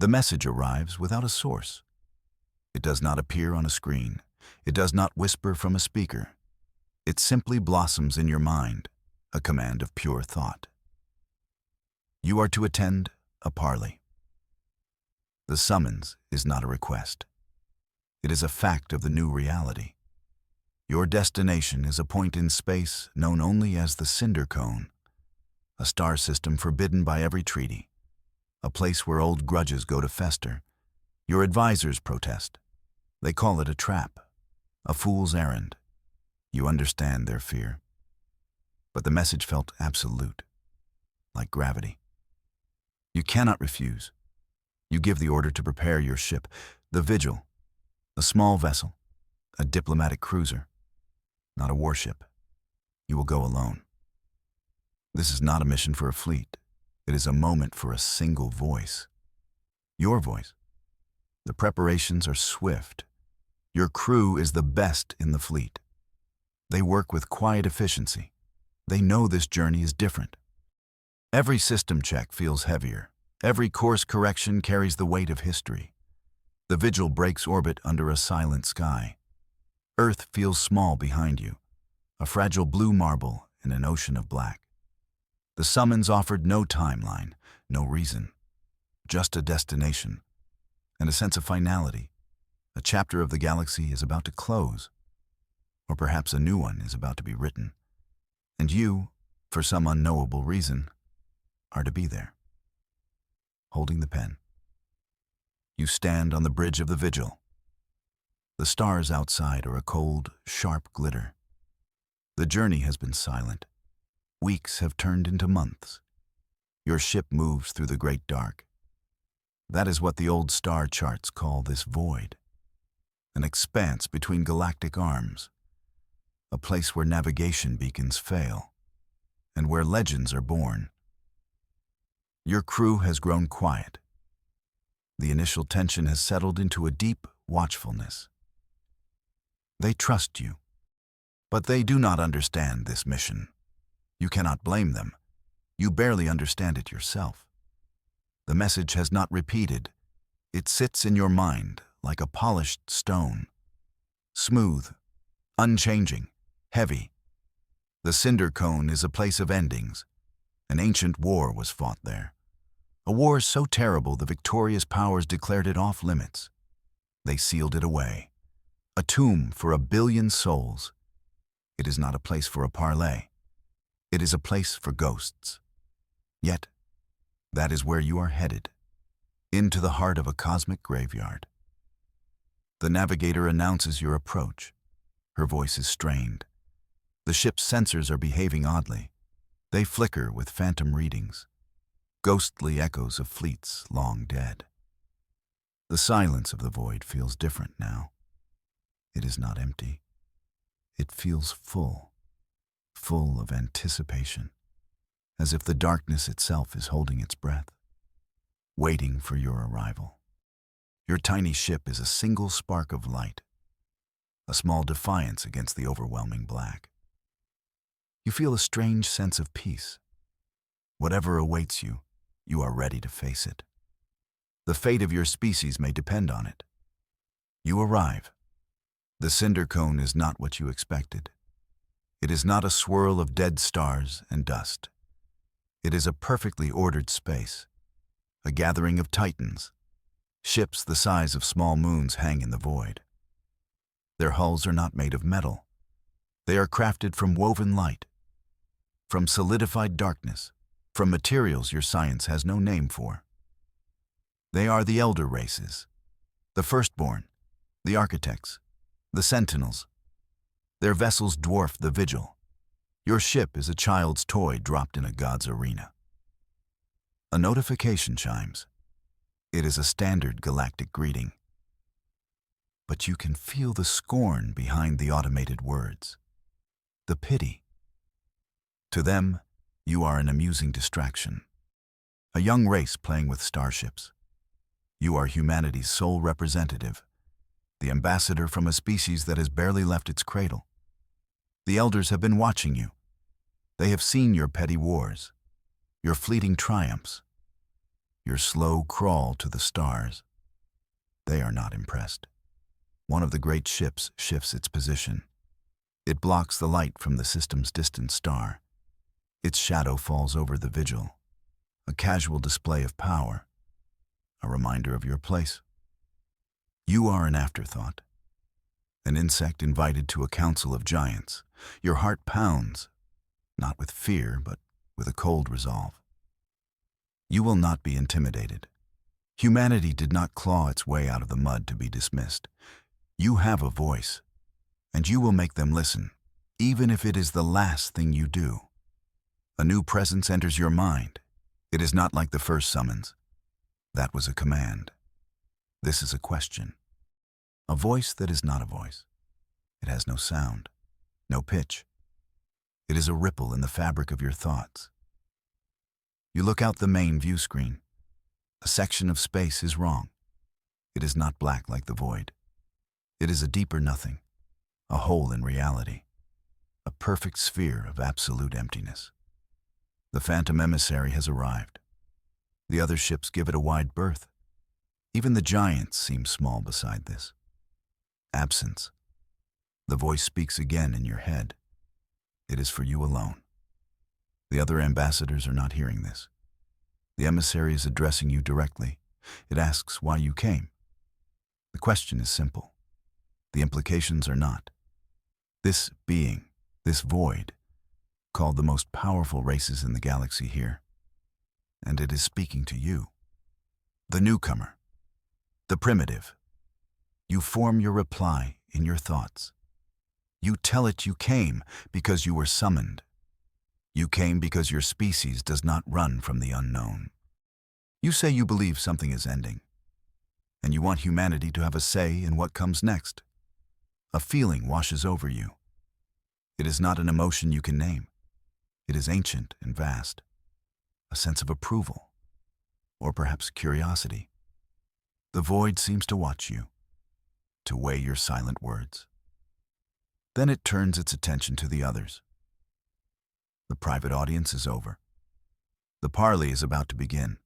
The message arrives without a source. It does not appear on a screen. It does not whisper from a speaker. It simply blossoms in your mind, a command of pure thought. You are to attend a parley. The summons is not a request. It is a fact of the new reality. Your destination is a point in space known only as the Cinder Cone, a star system forbidden by every treaty, a place where old grudges go to fester. Your advisors protest. They call it a trap, a fool's errand. You understand their fear. But the message felt absolute, like gravity. You cannot refuse. You give the order to prepare your ship, the Vigil, a small vessel, a diplomatic cruiser, not a warship. You will go alone. This is not a mission for a fleet. It is a moment for a single voice. Your voice. The preparations are swift. Your crew is the best in the fleet. They work with quiet efficiency. They know this journey is different. Every system check feels heavier. Every course correction carries the weight of history. The Vigil breaks orbit under a silent sky. Earth feels small behind you, a fragile blue marble in an ocean of black. The summons offered no timeline, no reason, just a destination and a sense of finality. A chapter of the galaxy is about to close, or perhaps a new one is about to be written. And you, for some unknowable reason, are to be there, holding the pen. You stand on the bridge of the Vigil. The stars outside are a cold, sharp glitter. The journey has been silent. Weeks have turned into months. Your ship moves through the great dark. That is what the old star charts call this void, an expanse between galactic arms, a place where navigation beacons fail, and where legends are born. Your crew has grown quiet. The initial tension has settled into a deep watchfulness. They trust you, but they do not understand this mission. You cannot blame them. You barely understand it yourself. The message has not repeated. It sits in your mind like a polished stone, smooth, unchanging, heavy. The Cinder Cone is a place of endings. An ancient war was fought there. A war so terrible the victorious powers declared it off limits. They sealed it away. A tomb for 1 billion souls. It is not a place for a parley. It is a place for ghosts. Yet, that is where you are headed, into the heart of a cosmic graveyard. The navigator announces your approach. Her voice is strained. The ship's sensors are behaving oddly. They flicker with phantom readings, ghostly echoes of fleets long dead. The silence of the void feels different now. It is not empty. It feels full, full of anticipation, as if the darkness itself is holding its breath, waiting for your arrival. Your tiny ship is a single spark of light, a small defiance against the overwhelming black. You feel a strange sense of peace. Whatever awaits you, you are ready to face it. The fate of your species may depend on it. You arrive. The Cinder Cone is not what you expected. It is not a swirl of dead stars and dust. It is a perfectly ordered space, a gathering of titans. Ships the size of small moons hang in the void. Their hulls are not made of metal. They are crafted from woven light, from solidified darkness, from materials your science has no name for. They are the elder races, the firstborn, the architects, the sentinels. Their vessels dwarf the Vigil. Your ship is a child's toy dropped in a god's arena. A notification chimes. It is a standard galactic greeting. But you can feel the scorn behind the automated words, the pity. To them, you are an amusing distraction, a young race playing with starships. You are humanity's sole representative, the ambassador from a species that has barely left its cradle. The elders have been watching you. They have seen your petty wars, your fleeting triumphs. your slow crawl to the stars. They are not impressed. One of the great ships shifts its position. It blocks the light from the system's distant star. Its shadow falls over the vigil, a casual display of power, a reminder of your place. You are an afterthought, an insect invited to a council of giants. Your heart pounds, not with fear, but with a cold resolve. You will not be intimidated. Humanity did not claw its way out of the mud to be dismissed. You have a voice, and you will make them listen, even if it is the last thing you do. A new presence enters your mind. It is not like the first summons. That was a command. This is a question. A voice that is not a voice. It has no sound, no pitch. It is a ripple in the fabric of your thoughts. You look out the main view screen. A section of space is wrong. It is not black like the void. It is a deeper nothing, a hole in reality, a perfect sphere of absolute emptiness. The phantom emissary has arrived. The other ships give it a wide berth. Even the giants seem small beside this. Absence. The voice speaks again in your head. It is for you alone. The other ambassadors are not hearing this. The emissary is addressing you directly. It asks why you came. The question is simple. The implications are not. This being, this void, called the most powerful races in the galaxy here. And it is speaking to you. The newcomer. The primitive. You form your reply in your thoughts. You tell it you came because you were summoned. You came because your species does not run from the unknown. You say you believe something is ending, and you want humanity to have a say in what comes next. A feeling washes over you. It is not an emotion you can name. It is ancient and vast. A sense of approval, or perhaps curiosity. The void seems to watch you, to weigh your silent words. Then it turns its attention to the others. The private audience is over. The parley is about to begin.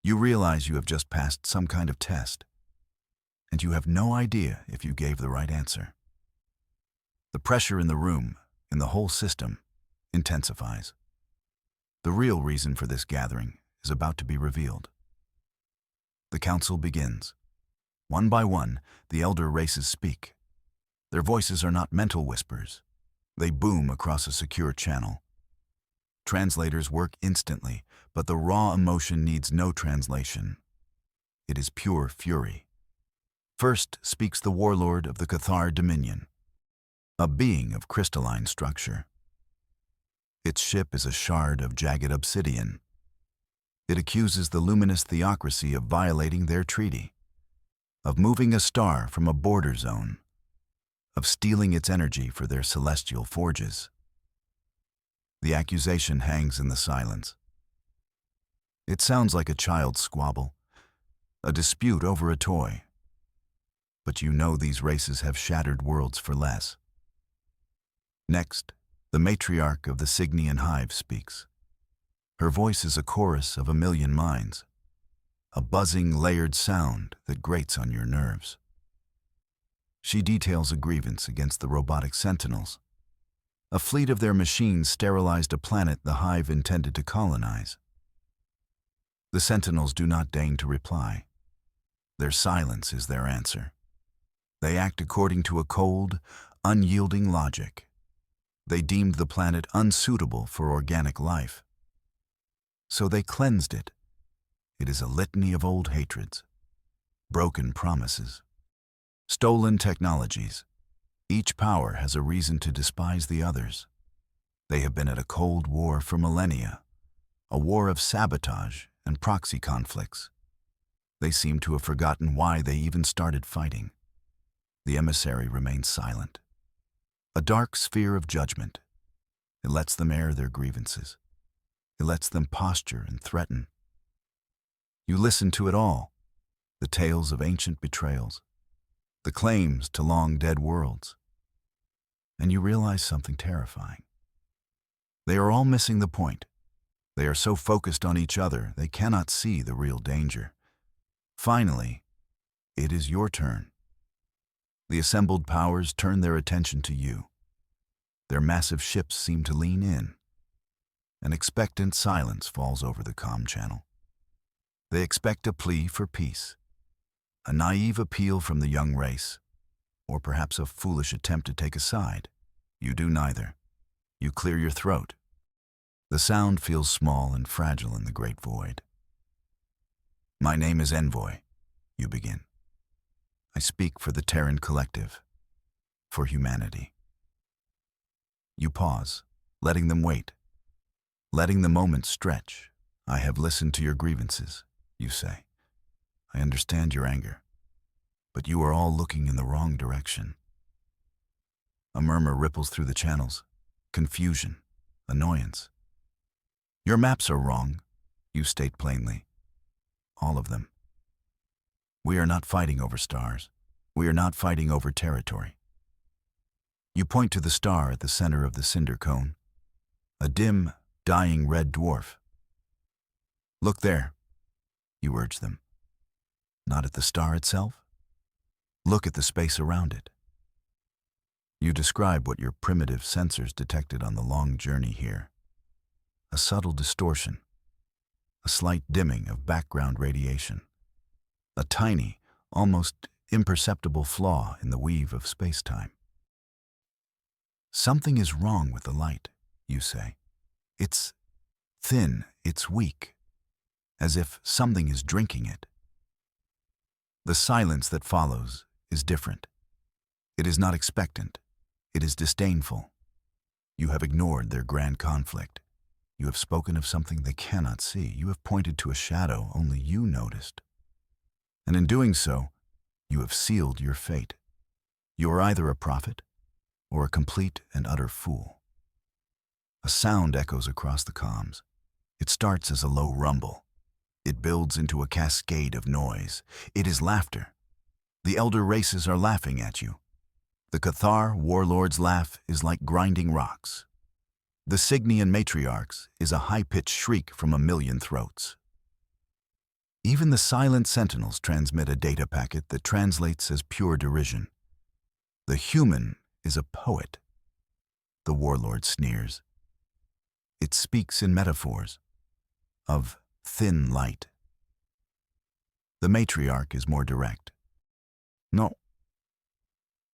You realize you have just passed some kind of test, and you have no idea if you gave the right answer. The pressure in the room, in the whole system, intensifies. The real reason for this gathering is about to be revealed. The council begins. One by one, the elder races speak. Their voices are not mental whispers. They boom across a secure channel. Translators work instantly, but the raw emotion needs no translation. It is pure fury. First speaks the warlord of the Cathar Dominion, a being of crystalline structure. Its ship is a shard of jagged obsidian. It accuses the luminous theocracy of violating their treaty, of moving a star from a border zone, of stealing its energy for their celestial forges. The accusation hangs in the silence. It sounds like a child's squabble, a dispute over a toy. But you know these races have shattered worlds for less. Next, the matriarch of the Cygnian hive speaks. Her voice is a chorus of a million minds, a buzzing, layered sound that grates on your nerves. She details a grievance against the robotic sentinels. A fleet of their machines sterilized a planet the hive intended to colonize. The sentinels do not deign to reply. Their silence is their answer. They act according to a cold, unyielding logic. They deemed the planet unsuitable for organic life. So they cleansed it. It is a litany of old hatreds, broken promises, stolen technologies. Each power has a reason to despise the others. They have been at a cold war for millennia, a war of sabotage and proxy conflicts. They seem to have forgotten why they even started fighting. The emissary remains silent. A dark sphere of judgment. It lets them air their grievances. It lets them posture and threaten. You listen to it all, the tales of ancient betrayals, the claims to long-dead worlds. And you realize something terrifying. They are all missing the point. They are so focused on each other, they cannot see the real danger. Finally, it is your turn. The assembled powers turn their attention to you. Their massive ships seem to lean in. An expectant silence falls over the comm channel. They expect a plea for peace, a naive appeal from the young race, or perhaps a foolish attempt to take a side. You do neither. You clear your throat. The sound feels small and fragile in the great void. My name is Envoy, you begin. I speak for the Terran Collective, for humanity. You pause, letting them wait, letting the moment stretch. I have listened to your grievances, you say. I understand your anger, but you are all looking in the wrong direction. A murmur ripples through the channels, confusion, annoyance. Your maps are wrong, you state plainly. All of them. We are not fighting over stars. We are not fighting over territory. You point to the star at the center of the cinder cone, a dim, dying red dwarf. Look there, you urge them. Not at the star itself. Look at the space around it. You describe what your primitive sensors detected on the long journey here. A subtle distortion, a slight dimming of background radiation, a tiny, almost imperceptible flaw in the weave of space-time. Something is wrong with the light, you say. It's thin, it's weak, as if something is drinking it. The silence that follows is different. It is not expectant. It is disdainful. You have ignored their grand conflict. You have spoken of something they cannot see. You have pointed to a shadow only you noticed. And in doing so, you have sealed your fate. You are either a prophet or a complete and utter fool. A sound echoes across the comms. It starts as a low rumble. It builds into a cascade of noise. It is laughter. The elder races are laughing at you. The Cathar warlord's laugh is like grinding rocks. The Cygnian matriarch's is a high-pitched shriek from a million throats. Even the silent sentinels transmit a data packet that translates as pure derision. The human is a poet. The warlord sneers. It speaks in metaphors of thin light. The matriarch is more direct. No.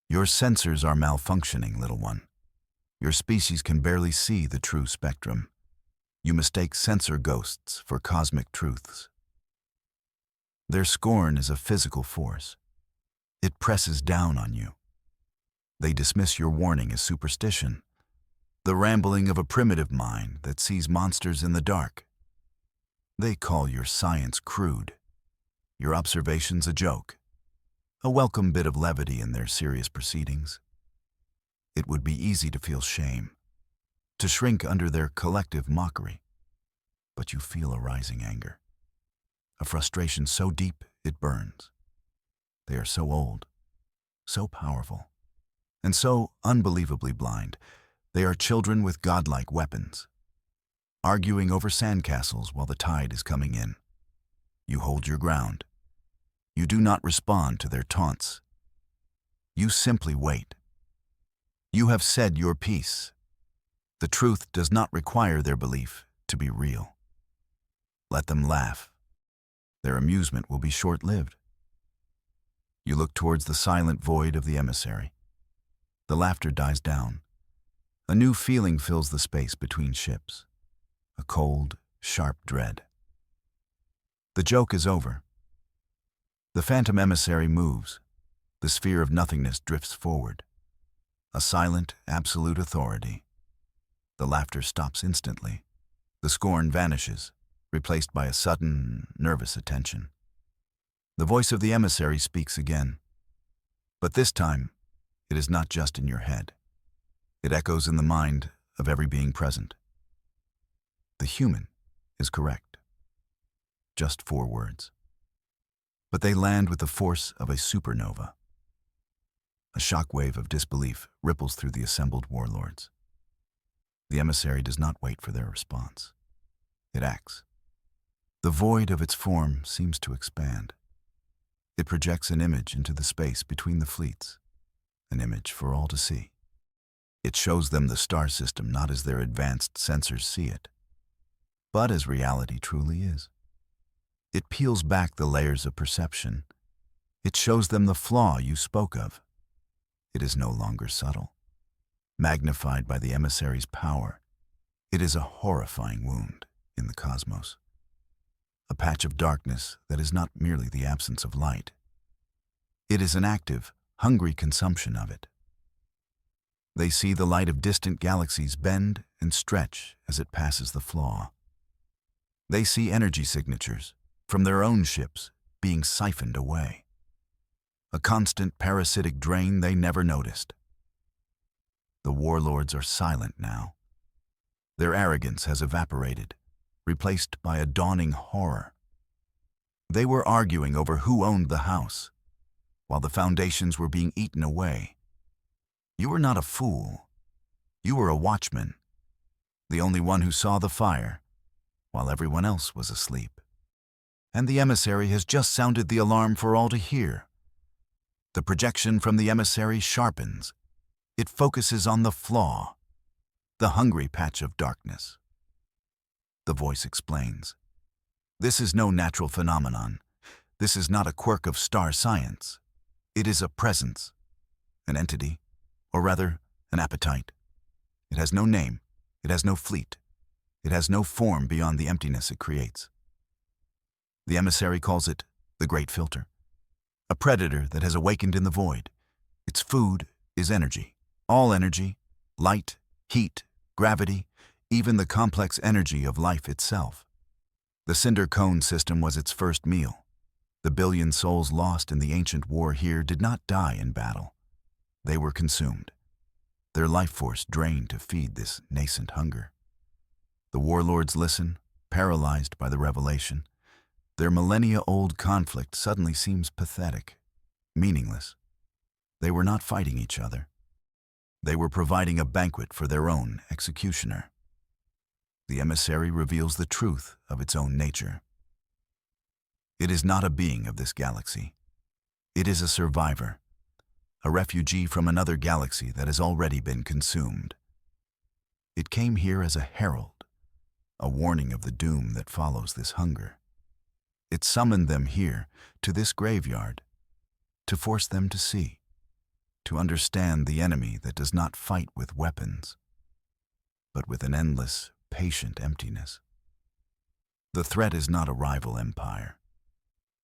Your sensors are malfunctioning, little one. Your species can barely see the true spectrum. You mistake sensor ghosts for cosmic truths. Their scorn is a physical force. It presses down on you. They dismiss your warning as superstition, the rambling of a primitive mind that sees monsters in the dark. They call your science crude, your observations a joke, a welcome bit of levity in their serious proceedings. It would be easy to feel shame, to shrink under their collective mockery. But you feel a rising anger, a frustration so deep it burns. They are so old, so powerful, and so unbelievably blind. They are children with godlike weapons, arguing over sandcastles while the tide is coming in. You hold your ground. You do not respond to their taunts. You simply wait. You have said your piece. The truth does not require their belief to be real. Let them laugh. Their amusement will be short-lived. You look towards the silent void of the emissary. The laughter dies down. A new feeling fills the space between ships. A cold, sharp dread. The joke is over. The phantom emissary moves. The sphere of nothingness drifts forward. A silent, absolute authority. The laughter stops instantly. The scorn vanishes, replaced by a sudden, nervous attention. The voice of the emissary speaks again. But this time, it is not just in your head. It echoes in the mind of every being present. The human is correct. Just 4 words. But they land with the force of a supernova. A shockwave of disbelief ripples through the assembled warlords. The emissary does not wait for their response. it acts. The void of its form seems to expand. It projects an image into the space between the fleets, an image for all to see. It shows them the star system not as their advanced sensors see it, but as reality truly is. It peels back the layers of perception. It shows them the flaw you spoke of. It is no longer subtle, magnified by the emissary's power. It is a horrifying wound in the cosmos, a patch of darkness that is not merely the absence of light. It is an active, hungry consumption of it. They see the light of distant galaxies bend and stretch as it passes the flaw. They see energy signatures from their own ships being siphoned away, a constant parasitic drain they never noticed. The warlords are silent now. Their arrogance has evaporated, replaced by a dawning horror. They were arguing over who owned the house, while the foundations were being eaten away. You were not a fool. You were a watchman, the only one who saw the fire, while everyone else was asleep. And the emissary has just sounded the alarm for all to hear. The projection from the emissary sharpens. It focuses on the flaw, the hungry patch of darkness. The voice explains. This is no natural phenomenon. This is not a quirk of star science. It is a presence, an entity, or rather, an appetite. It has no name. It has no fleet. It has no form beyond the emptiness it creates. The emissary calls it the Great Filter, a predator that has awakened in the void. Its food is energy. All energy, light, heat, gravity, even the complex energy of life itself. The cinder cone system was its first meal. The billion souls lost in the ancient war here did not die in battle. They were consumed, their life force drained to feed this nascent hunger. The warlords listen, paralyzed by the revelation. Their millennia-old conflict suddenly seems pathetic, meaningless. They were not fighting each other. They were providing a banquet for their own executioner. The emissary reveals the truth of its own nature. It is not a being of this galaxy. It is a survivor, a refugee from another galaxy that has already been consumed. It came here as a herald, a warning of the doom that follows this hunger. It summoned them here, to this graveyard, to force them to see, to understand the enemy that does not fight with weapons, but with an endless, patient emptiness. The threat is not a rival empire.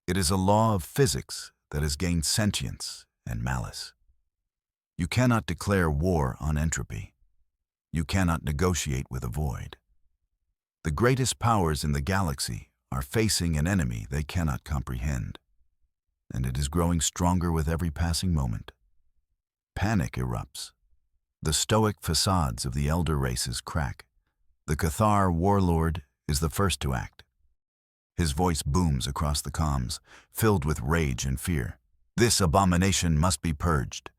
It is a law of physics that has gained sentience and malice. You cannot declare war on entropy. You cannot negotiate with a void. The greatest powers in the galaxy are facing an enemy they cannot comprehend, and it is growing stronger with every passing moment. Panic erupts. The stoic facades of the elder races crack. The Cathar warlord is the first to act. His voice booms across the comms, filled with rage and fear. This abomination must be purged.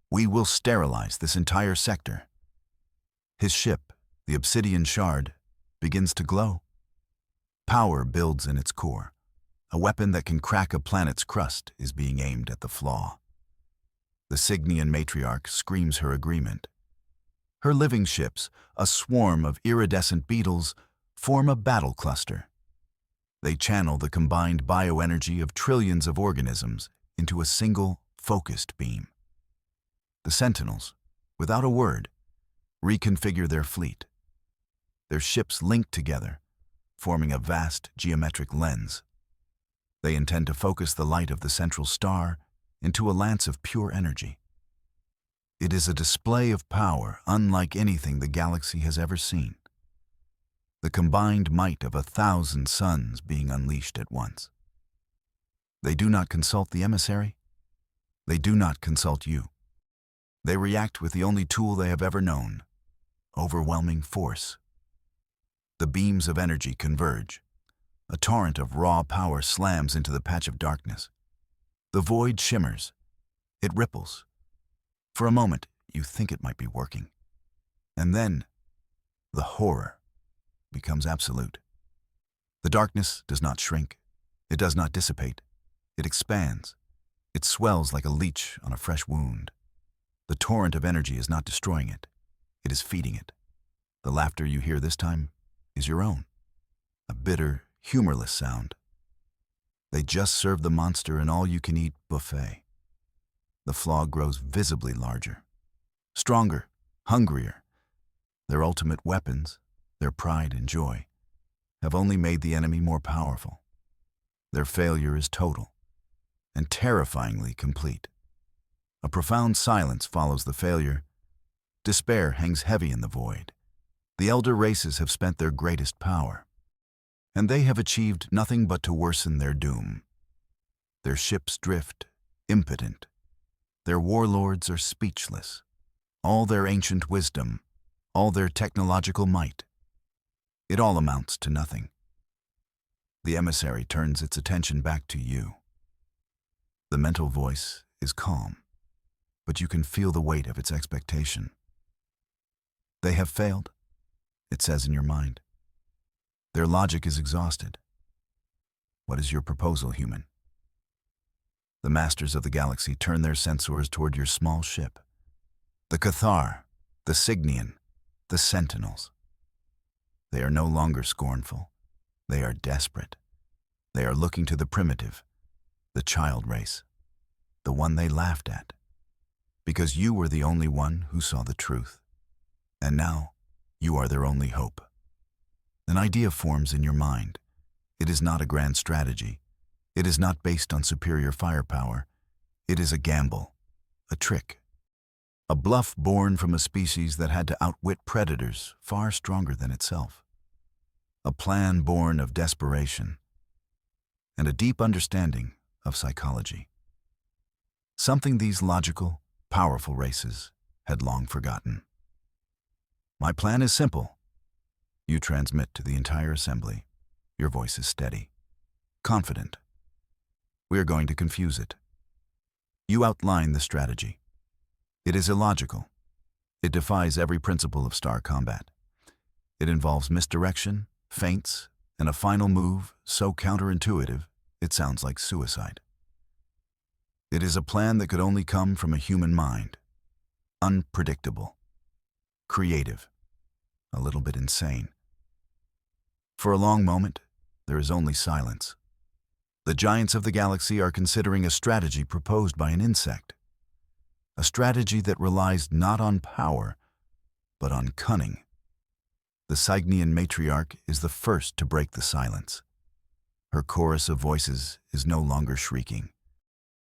We will sterilize this entire sector. His ship, the Obsidian Shard, begins to glow. Power builds in its core. A weapon that can crack a planet's crust is being aimed at the flaw. The Cygnian matriarch screams her agreement. Her living ships, a swarm of iridescent beetles, form a battle cluster. They channel the combined bioenergy of trillions of organisms into a single, focused beam. The Sentinels, without a word, reconfigure their fleet. Their ships link together, forming a vast geometric lens. They intend to focus the light of the central star into a lance of pure energy. It is a display of power unlike anything the galaxy has ever seen. The combined might of 1,000 suns being unleashed at once. They do not consult the emissary. They do not consult you. They react with the only tool they have ever known, overwhelming force. The beams of energy converge. A torrent of raw power slams into the patch of darkness. The void shimmers. It ripples. For a moment, you think it might be working. And then, the horror becomes absolute. The darkness does not shrink. It does not dissipate. It expands. It swells like a leech on a fresh wound. The torrent of energy is not destroying it. It is feeding it. The laughter you hear this time is your own. A bitter, humorless sound. They just served the monster an all-you-can-eat buffet. The flaw grows visibly larger. Stronger, hungrier. Their ultimate weapons, their pride and joy, have only made the enemy more powerful. Their failure is total and terrifyingly complete. A profound silence follows the failure. Despair hangs heavy in the void. The elder races have spent their greatest power, and they have achieved nothing but to worsen their doom. Their ships drift, impotent. Their warlords are speechless. All their ancient wisdom, all their technological might, it all amounts to nothing. The emissary turns its attention back to you. The mental voice is calm, but you can feel the weight of its expectation. They have failed, it says in your mind. Their logic is exhausted. What is your proposal, human? The masters of the galaxy turn their sensors toward your small ship. The Cathar, the Cygnian, the Sentinels. They are no longer scornful. They are desperate. They are looking to the primitive, the child race, the one they laughed at, because you were the only one who saw the truth. And now, you are their only hope. An idea forms in your mind. It is not a grand strategy. It is not based on superior firepower. It is a gamble, a trick, a bluff born from a species that had to outwit predators far stronger than itself. A plan born of desperation and a deep understanding of psychology. Something these logical, powerful races had long forgotten. My plan is simple. You transmit to the entire assembly. Your voice is steady, confident. We are going to confuse it. You outline the strategy. It is illogical. It defies every principle of star combat. It involves misdirection, feints, and a final move so counterintuitive it sounds like suicide. It is a plan that could only come from a human mind. Unpredictable. Creative. A little bit insane. For a long moment, there is only silence. The giants of the galaxy are considering a strategy proposed by an insect. A strategy that relies not on power, but on cunning. The Cygnian matriarch is the first to break the silence. Her chorus of voices is no longer shrieking.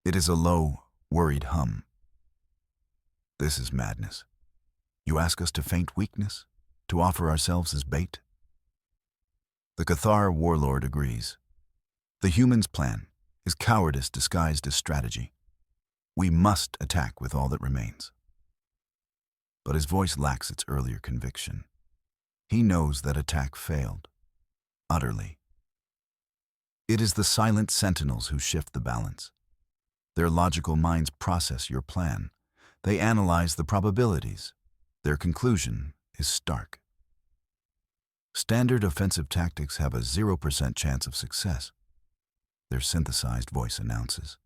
It is a low, worried hum. This is madness. You ask us to feint weakness, to offer ourselves as bait? The Cathar warlord agrees. The humans' plan is cowardice disguised as strategy. We must attack with all that remains. But his voice lacks its earlier conviction. He knows that attack failed, utterly. It is the silent sentinels who shift the balance. Their logical minds process your plan. They analyze the probabilities. Their conclusion is stark. Standard offensive tactics have a 0% chance of success. Their synthesized voice announces.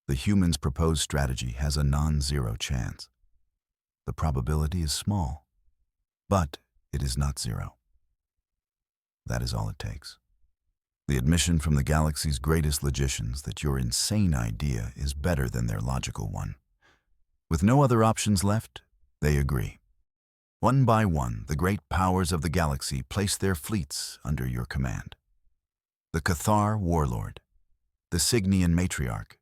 The humans' proposed strategy has a non-zero chance. The probability is small, but it is not zero. That is all it takes. The admission from the galaxy's greatest logicians that your insane idea is better than their logical one. With no other options left, they agree. One by one, the great powers of the galaxy place their fleets under your command. The Cathar warlord, the Cygnian matriarch,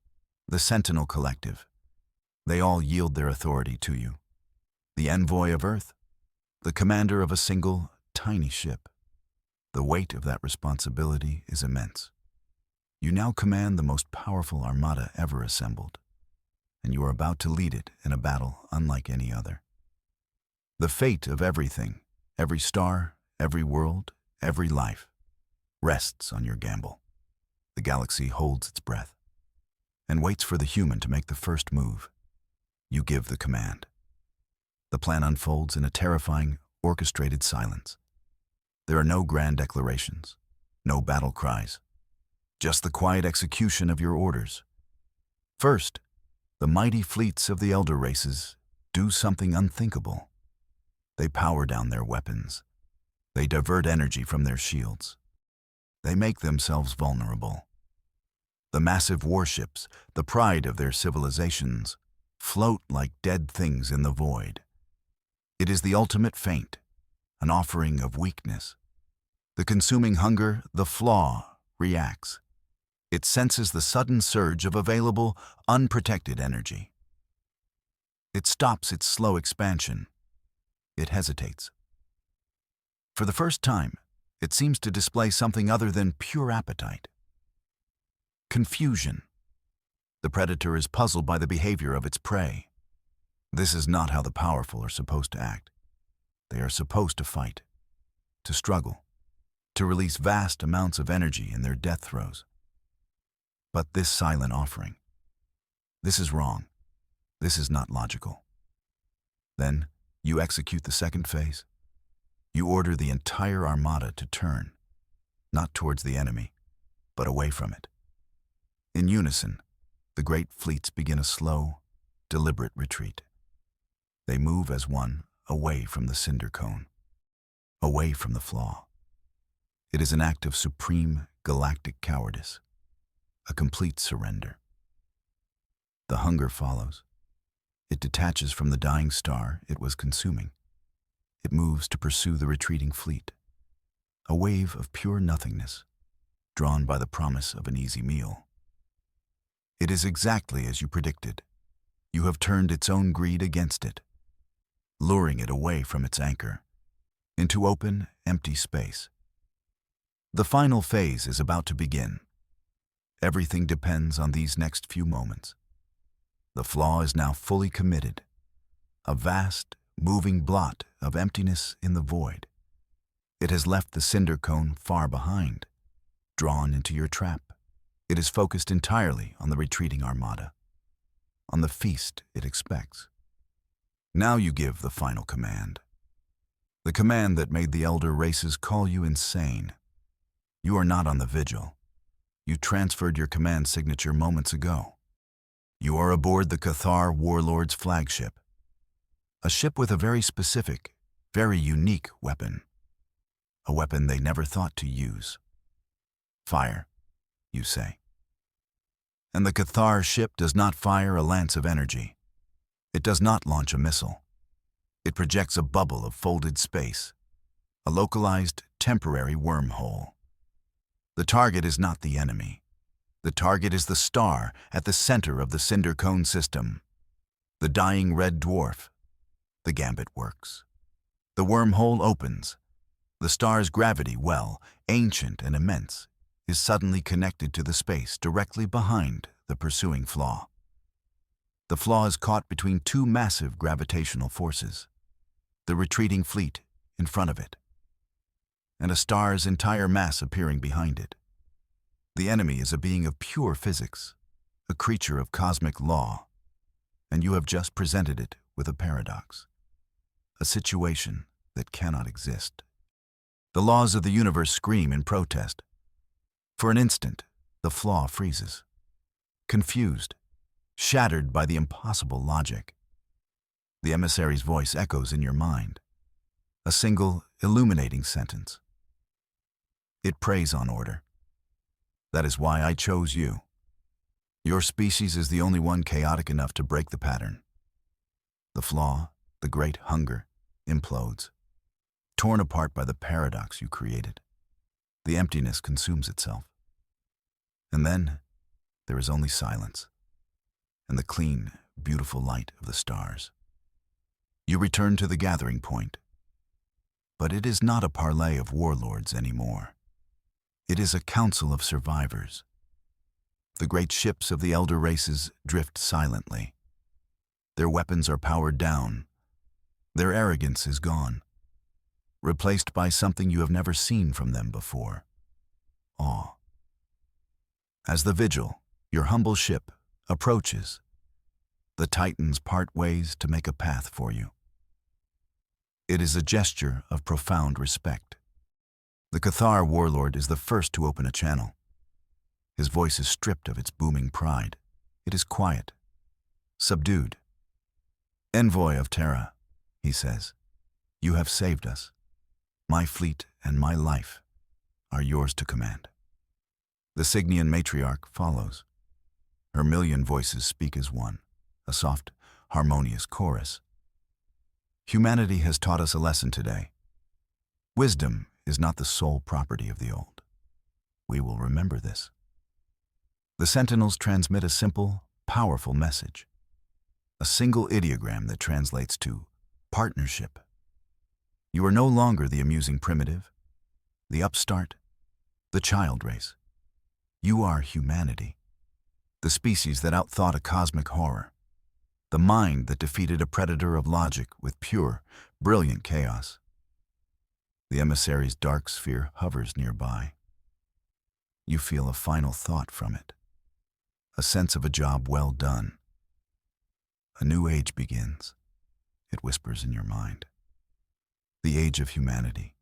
the Sentinel collective, they all yield their authority to you. The envoy of Earth, the commander of a single, tiny ship. The weight of that responsibility is immense. You now command the most powerful armada ever assembled, and you are about to lead it in a battle unlike any other. The fate of everything, every star, every world, every life, rests on your gamble. The galaxy holds its breath and waits for the human to make the first move. You give the command. The plan unfolds in a terrifying, orchestrated silence. There are no grand declarations, No battle cries, just the quiet execution of your orders. First, the mighty fleets of the elder races do something unthinkable. They power down their weapons. They divert energy from their shields. They make themselves vulnerable. The massive warships, the pride of their civilizations, float like dead things in the void. It is the ultimate feint, an offering of weakness. The consuming hunger, the flaw, reacts. It senses the sudden surge of available, unprotected energy. It stops its slow expansion. It hesitates. For the first time, it seems to display something other than pure appetite. Confusion. The predator is puzzled by the behavior of its prey. This is not how the powerful are supposed to act. They are supposed to fight, to struggle, to release vast amounts of energy in their death throes. But this silent offering, this is wrong. This is not logical. Then you execute the second phase. You order the entire armada to turn, not towards the enemy, but away from it. In unison, the great fleets begin a slow, deliberate retreat. They move as one away from the cinder cone, away from the flaw. It is an act of supreme galactic cowardice, a complete surrender. The hunger follows. It detaches from the dying star it was consuming. It moves to pursue the retreating fleet, a wave of pure nothingness, drawn by the promise of an easy meal. It is exactly as you predicted. You have turned its own greed against it, luring it away from its anchor, into open, empty space. The final phase is about to begin. Everything depends on these next few moments. The flaw is now fully committed, a vast, moving blot of emptiness in the void. It has left the cinder cone far behind, drawn into your trap. It is focused entirely on the retreating armada, on the feast it expects. Now you give the final command. The command that made the elder races call you insane. You are not on the vigil. You transferred your command signature moments ago. You are aboard the Cathar warlord's flagship, a ship with a very specific, very unique weapon, a weapon they never thought to use. Fire, you say. And the Cathar ship does not fire a lance of energy. It does not launch a missile. It projects a bubble of folded space, a localized, temporary wormhole. The target is not the enemy. The target is the star at the center of the cinder cone system, the dying red dwarf. The gambit works. The wormhole opens. The star's gravity well, ancient and immense, is suddenly connected to the space directly behind the pursuing flaw. The flaw is caught between two massive gravitational forces, the retreating fleet in front of it, and a star's entire mass appearing behind it. The enemy is a being of pure physics, a creature of cosmic law, and you have just presented it with a paradox, a situation that cannot exist. The laws of the universe scream in protest. For an instant, the flaw freezes, confused, shattered by the impossible logic. The emissary's voice echoes in your mind, a single, illuminating sentence. It preys on order. That is why I chose you. Your species is the only one chaotic enough to break the pattern. The flaw, the great hunger, implodes, torn apart by the paradox you created. The emptiness consumes itself. And then there is only silence and the clean, beautiful light of the stars. You return to the gathering point, but it is not a parley of warlords anymore. It is a council of survivors. The great ships of the elder races drift silently. Their weapons are powered down. Their arrogance is gone, replaced by something you have never seen from them before: awe. As the vigil, your humble ship, approaches, the Titans part ways to make a path for you. It is a gesture of profound respect. The Cathar warlord is the first to open a channel. His voice is stripped of its booming pride. It is quiet, subdued. "Envoy of Terra," he says, "you have saved us. My fleet and my life are yours to command." The Signian matriarch follows. Her million voices speak as one, a soft, harmonious chorus. Humanity has taught us a lesson today. Wisdom is not the sole property of the old. We will remember this. The Sentinels transmit a simple, powerful message. A single ideogram that translates to partnership. You are no longer the amusing primitive, the upstart, the child race. You are humanity, the species that outthought a cosmic horror, the mind that defeated a predator of logic with pure, brilliant chaos. The emissary's dark sphere hovers nearby. You feel a final thought from it, a sense of a job well done. A new age begins, it whispers in your mind. The age of humanity.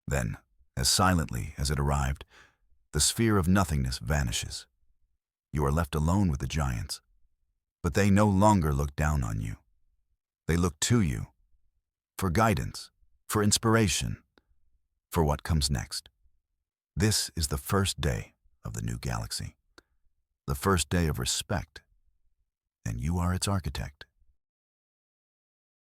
Then, as silently as it arrived, the sphere of nothingness vanishes. You are left alone with the giants, but they no longer look down on you. They look to you, for guidance, for inspiration, for what comes next. This is the first day of the new galaxy, the first day of respect, and you are its architect.